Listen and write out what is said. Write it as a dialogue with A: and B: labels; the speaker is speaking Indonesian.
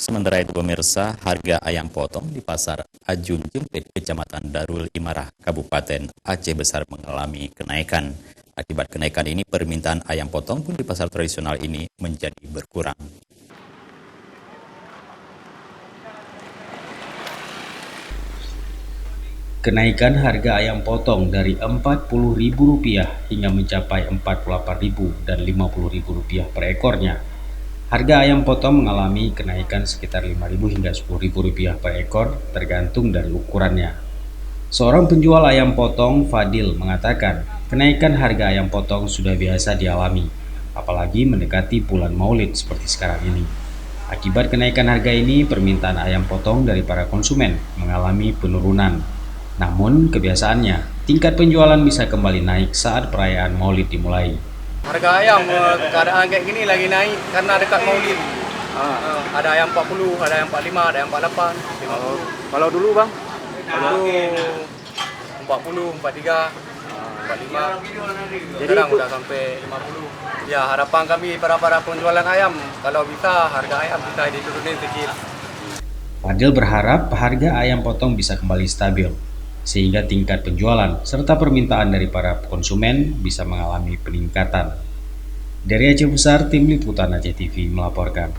A: Sementara itu pemirsa, harga ayam potong di Pasar Ajun Jempit, Kecamatan Darul Imarah, Kabupaten Aceh Besar mengalami kenaikan. Akibat kenaikan ini, permintaan ayam potong pun di pasar tradisional ini menjadi berkurang.
B: Kenaikan harga ayam potong dari Rp40.000 hingga mencapai Rp48.000 dan Rp50.000 per ekornya. Harga ayam potong mengalami kenaikan sekitar Rp5.000 hingga Rp10.000 per ekor tergantung dari ukurannya. Seorang penjual ayam potong, Fadil, mengatakan kenaikan harga ayam potong sudah biasa dialami, apalagi mendekati bulan Maulid seperti sekarang ini. Akibat kenaikan harga ini, permintaan ayam potong dari para konsumen mengalami penurunan. Namun, kebiasaannya, tingkat penjualan bisa kembali naik saat perayaan Maulid dimulai.
C: Harga ayam keadaan kayak gini lagi naik karena dekat Maulid. Ada ayam 40, ada ayam 45, ada ayam 48, 50.
D: Kalau dulu bang,
C: Dulu 40, 43, 45. Sekarang udah sampai 50. Ya, harapan kami para penjualan ayam kalau bisa harga ayam bisa diturunin sedikit.
B: Fadil berharap harga ayam potong bisa kembali stabil, sehingga tingkat penjualan serta permintaan dari para konsumen bisa mengalami peningkatan. Dari Aceh Besar, Tim Liputan Aceh TV melaporkan.